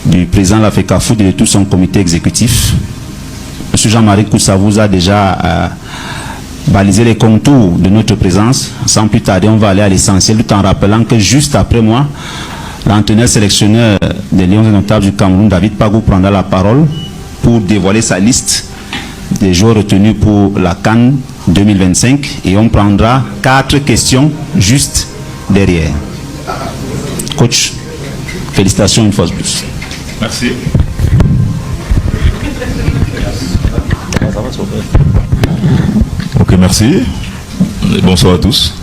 du président de l'Africa Foot et de tout son comité exécutif. M. Jean-Marie Koussa vous a déjà balisé les contours de notre présence. Sans plus tarder, on va aller à l'essentiel, tout en rappelant que juste après moi, l'entraîneur sélectionneur des Lions Indomptables du Cameroun, David Pagou, prendra la parole pour dévoiler sa liste des joueurs retenus pour la CAN 2025 et on prendra 4 questions juste derrière. Coach, félicitations une fois de plus. Merci. Ok, merci. Et bonsoir à tous.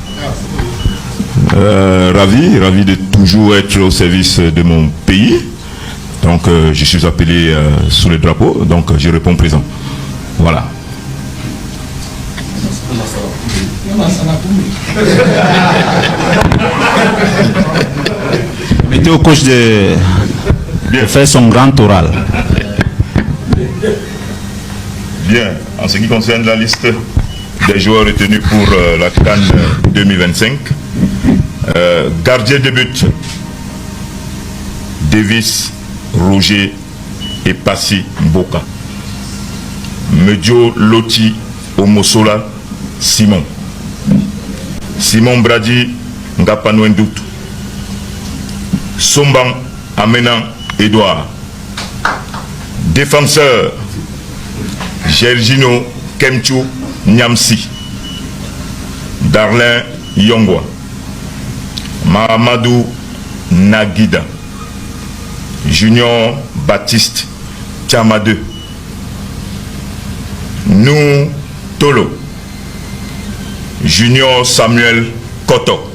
Ravi de toujours être au service de mon pays. Donc, je suis appelé sous le drapeau, donc je réponds présent. Voilà. Mettez au coach de faire son grand oral. Bien, en ce qui concerne la liste des joueurs retenus pour la CAN 2025, gardien de but, Davis, Roger et Passy Mboka. Medio Loti Omosola Simon. Simon Brady Ngapanouendoutou. Somban Amenan Edouard. Défenseur Gergino Kemchou Nyamsi. Darlin Yongwa. Mahamadou Nagida. Junior Baptiste Tiamade. Nou Tolo. Junior Samuel Koto.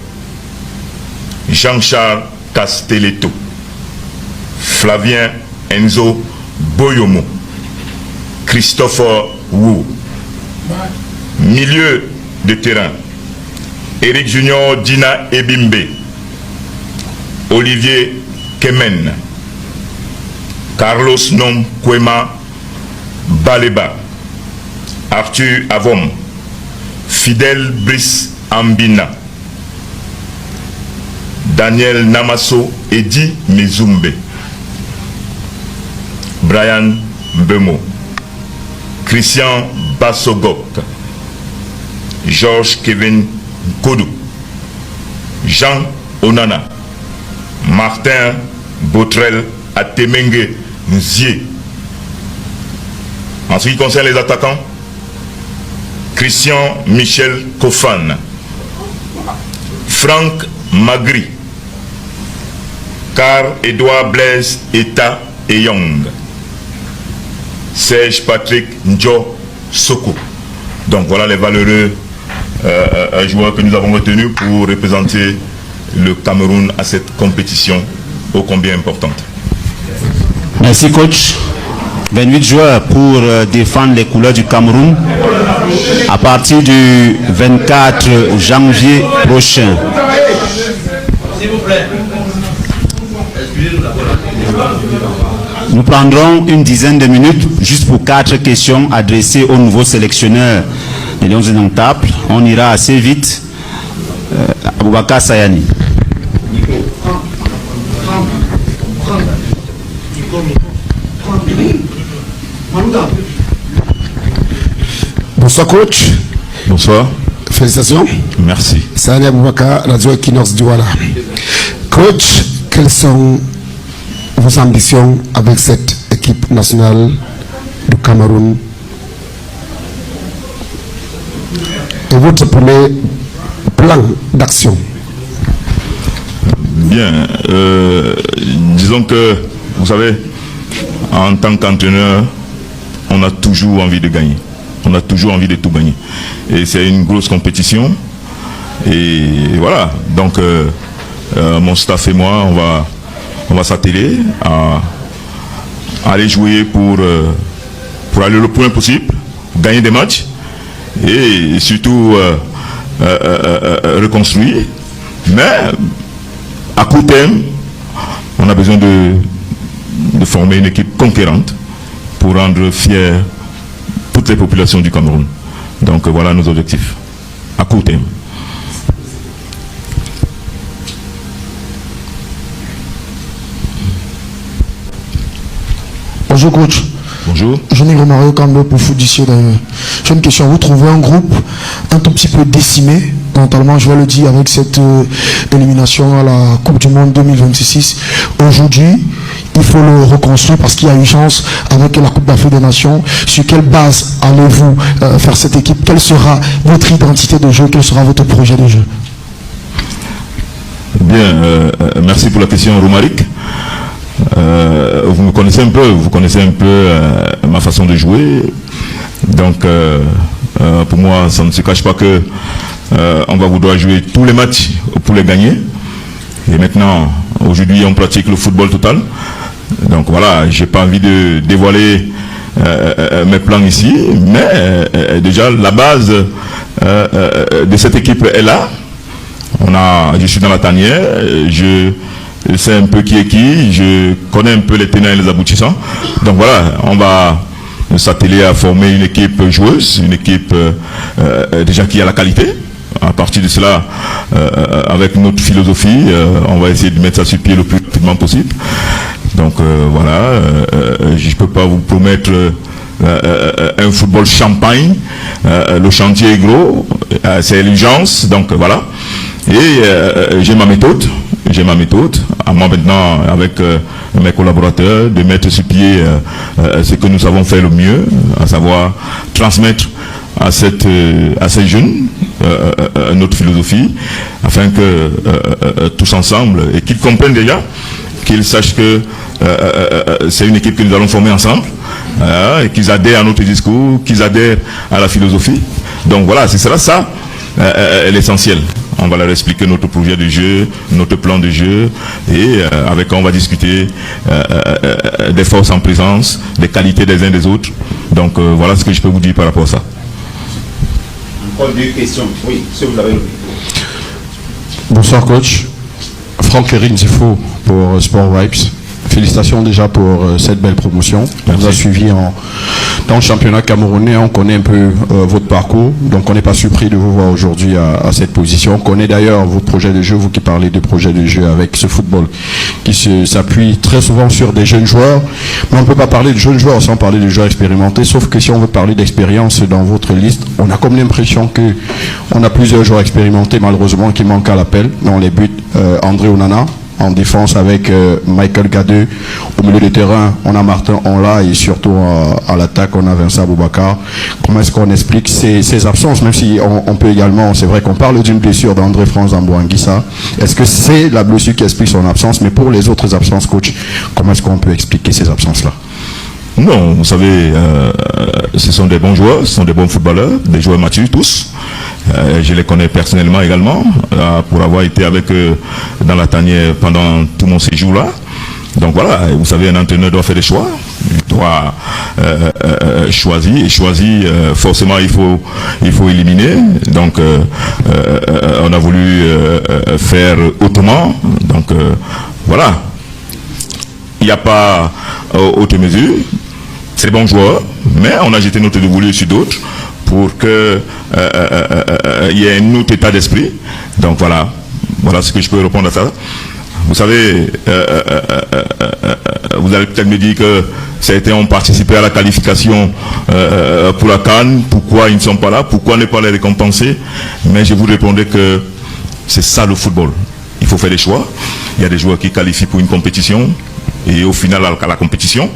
Jean-Charles Castelletto. Flavien Enzo Boyomo. Christopher Wu. Milieu de terrain. Eric Junior Dina Ebimbe. Olivier Kemen. Carlos Nom Kwema Baleba. Arthur Avom. Fidel Brice Ambina. Daniel Namaso Edi Mezumbe. Brian Bemo. Christian Bassogok. Georges Kevin Kodou. Jean Onana. Martin Botrel Atemenge Nzie. En ce qui concerne les attaquants, Christian Michel Kofan. Franck Magri. Carl Edouard Blaise Eta Eyong. Serge Patrick Njo Soko. Donc voilà les valeureux joueurs que nous avons retenus pour représenter le Cameroun à cette compétition ô combien importante. Merci coach. 28 joueurs pour défendre les couleurs du Cameroun à partir du 24 janvier prochain. S'il vous plaît. Nous prendrons une dizaine de minutes juste pour 4 questions adressées au nouveau sélectionneur des Lions Indomptables. On ira assez vite. Aboubakar Sayani. Bonsoir coach. Bonsoir. Félicitations. Merci. Sayani Aboubakar, Radio Equinox Douala. Coach, quelles sont vos ambitions avec cette équipe nationale du Cameroun et votre premier plan d'action? Bien, disons que, vous savez, en tant qu'entraîneur, on a toujours envie de gagner. On a toujours envie de tout gagner. Et c'est une grosse compétition. Et voilà, donc mon staff et moi, on va s'atteler à aller jouer pour aller le plus loin possible, gagner des matchs et surtout reconstruire. Mais à court terme, on a besoin de former une équipe conquérante pour rendre fiers toutes les populations du Cameroun. Donc voilà nos objectifs à court terme. Bonjour coach. Bonjour. Jean-Yves Romario Cambo pour Foodicio d'ailleurs. J'ai une question. Vous trouvez un groupe un tout petit peu décimé mentalement, je vais le dire, avec cette élimination à la Coupe du Monde 2026. Aujourd'hui, il faut le reconstruire parce qu'il y a une chance avec la Coupe d'Afrique des Nations. Sur quelle base allez-vous faire cette équipe? Quelle sera votre identité de jeu? Quel sera votre projet de jeu? Bien, merci pour la question, Romaric. Vous me connaissez un peu, ma façon de jouer. Donc, pour moi, ça ne se cache pas que on va vouloir jouer tous les matchs pour les gagner. Et maintenant, aujourd'hui, on pratique le football total. Donc voilà, j'ai pas envie de dévoiler mes plans ici, mais déjà la base de cette équipe est là. Je suis dans la tanière, je sais un peu qui est qui, je connais un peu les tenants et les aboutissants. Donc voilà, on va s'atteler à former une équipe joueuse, une équipe déjà qui a la qualité. À partir de cela, avec notre philosophie, on va essayer de mettre ça sur pied le plus rapidement possible. Donc voilà, je ne peux pas vous promettre un football champagne. Le chantier est gros, c'est l'urgence, donc voilà. Et j'ai ma méthode. À moi maintenant, avec mes collaborateurs, de mettre sur pied ce que nous savons faire le mieux, à savoir transmettre à ces jeunes notre philosophie, afin que tous ensemble, et qu'ils comprennent déjà, qu'ils sachent que c'est une équipe que nous allons former ensemble, et qu'ils adhèrent à notre discours, qu'ils adhèrent à la philosophie. Donc voilà, ce sera ça l'essentiel. On va leur expliquer notre projet de jeu, notre plan de jeu, et avec eux on va discuter des forces en présence, des qualités des uns des autres. Donc voilà ce que je peux vous dire par rapport à ça. Encore deux questions. Oui, si vous avez le micro. Bonsoir coach. Franck Erin Zifo pour Sport Vibes. Félicitations déjà pour cette belle promotion. On vous a suivi dans le championnat camerounais, on connaît un peu votre parcours, donc on n'est pas surpris de vous voir aujourd'hui à cette position. On connaît d'ailleurs vos projets de jeu, vous qui parlez de projets de jeu avec ce football qui s'appuie très souvent sur des jeunes joueurs. Mais on ne peut pas parler de jeunes joueurs sans parler de joueurs expérimentés, sauf que si on veut parler d'expérience dans votre liste, on a comme l'impression qu'on a plusieurs joueurs expérimentés malheureusement qui manquent à l'appel. Dans les buts, André Onana. En défense avec Michael Gadeux. Au milieu de terrain, on a Martin Onla et surtout à l'attaque, on a Vincent Boubacar. Comment est-ce qu'on explique ces absences, même si on peut également, c'est vrai qu'on parle d'une blessure d'André France Ambouanguissa. Est-ce que c'est la blessure qui explique son absence? Mais pour les autres absences, coach, comment est-ce qu'on peut expliquer ces absences-là? Non, vous savez, ce sont des bons joueurs, ce sont des bons footballeurs, des joueurs matures tous. Je les connais personnellement également, pour avoir été avec eux dans la tanière pendant tout mon séjour là. Donc voilà, vous savez, un entraîneur doit faire des choix, il doit choisir, forcément il faut éliminer. Donc on a voulu faire autrement. Donc voilà, il n'y a pas haute mesure. C'est des bons joueurs, mais on a jeté notre dévolu sur d'autres pour qu'il y ait un autre état d'esprit. Donc voilà ce que je peux répondre à ça. Vous savez, vous allez peut-être me dire que ça a été, on participait à la qualification pour la CAN, pourquoi ils ne sont pas là, pourquoi ne pas les récompenser? Mais je vous répondrai que c'est ça le football. Il faut faire des choix. Il y a des joueurs qui qualifient pour une compétition et au final à la compétition,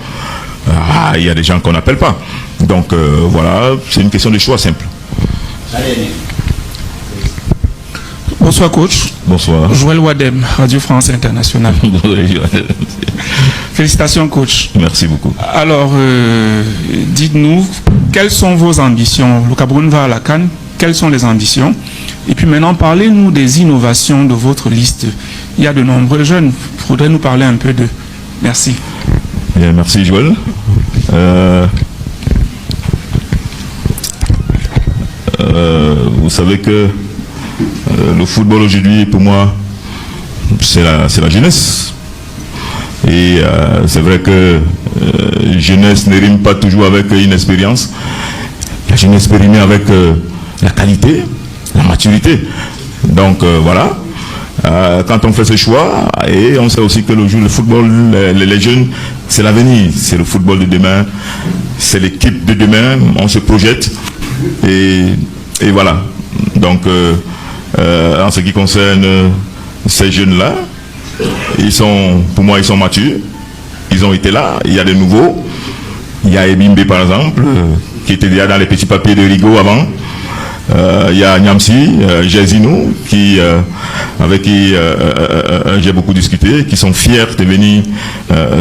il y a des gens qu'on n'appelle pas. Donc voilà, c'est une question de choix simple. Bonsoir coach. Bonsoir. Joël Wadem, Radio France Internationale. Félicitations coach. Merci beaucoup. Alors, dites-nous, quelles sont vos ambitions? Le Cameroun va à la CAN, quelles sont les ambitions? Et puis maintenant, parlez-nous des innovations de votre liste. Il y a de nombreux jeunes, il faudrait nous parler un peu d'eux. Merci. Bien, merci Joël. Vous savez que le football aujourd'hui, pour moi, c'est la jeunesse. Et c'est vrai que jeunesse ne rime pas toujours avec inexpérience. La jeunesse périmée avec la qualité, la maturité. Donc voilà. quand on fait ce choix, et on sait aussi que le football, les jeunes, c'est l'avenir, c'est le football de demain, c'est l'équipe de demain, on se projette, et voilà. Donc, en ce qui concerne ces jeunes-là, pour moi, ils sont matures, ils ont été là, il y a des nouveaux, il y a Ebimbe par exemple, qui était déjà dans les petits papiers de Rigo avant. Il y a Nyamsi, Jézinou, avec qui j'ai beaucoup discuté, qui sont fiers de venir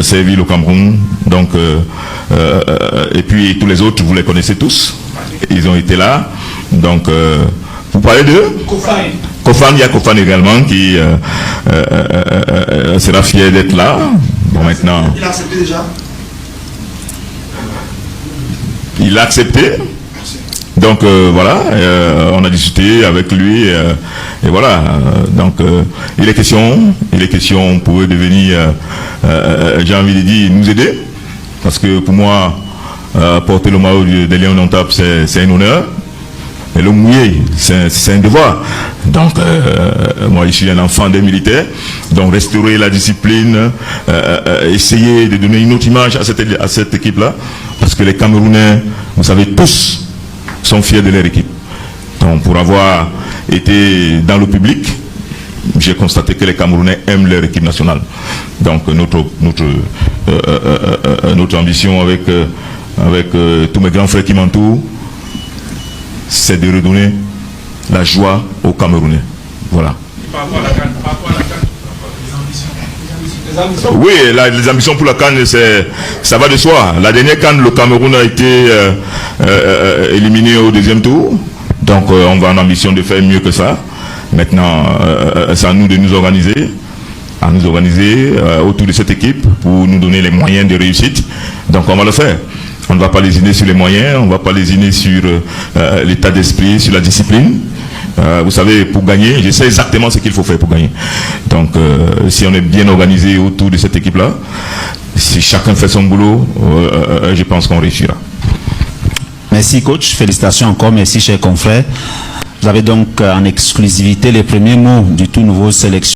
servir le Cameroun. Donc, et puis tous les autres, vous les connaissez tous. Ils ont été là. Donc, vous parlez de Kofan, il y a Kofan également qui sera fier d'être là. Bon, maintenant. Il a accepté déjà? Il a accepté. Donc voilà, on a discuté avec lui et voilà. Donc il est question pour eux de venir, j'ai envie de dire, nous aider, parce que pour moi, porter le maillot des Lions d'Antap, c'est un honneur. Et le mouiller, c'est un devoir. Donc, moi, je suis un enfant des militaires. Donc, restaurer la discipline, essayer de donner une autre image à cette équipe-là. Parce que les Camerounais, vous savez, tous sont fiers de leur équipe. Donc, pour avoir été dans le public, j'ai constaté que les Camerounais aiment leur équipe nationale. Donc, notre ambition avec tous mes grands frères qui m'entourent, c'est de redonner la joie aux Camerounais. Voilà. Oui, les ambitions pour la CAN, ça va de soi. La dernière CAN, le Cameroun a été éliminé au deuxième tour. Donc on va en ambition de faire mieux que ça. Maintenant, c'est à nous de nous organiser, autour de cette équipe pour nous donner les moyens de réussite. Donc on va le faire. On ne va pas lésiner sur les moyens, on ne va pas lésiner sur l'état d'esprit, sur la discipline. Vous savez, pour gagner, je sais exactement ce qu'il faut faire pour gagner. Donc, si on est bien organisé autour de cette équipe-là, si chacun fait son boulot, je pense qu'on réussira. Merci coach, félicitations encore, merci chers confrères. Vous avez donc en exclusivité les premiers mots du tout nouveau sélection.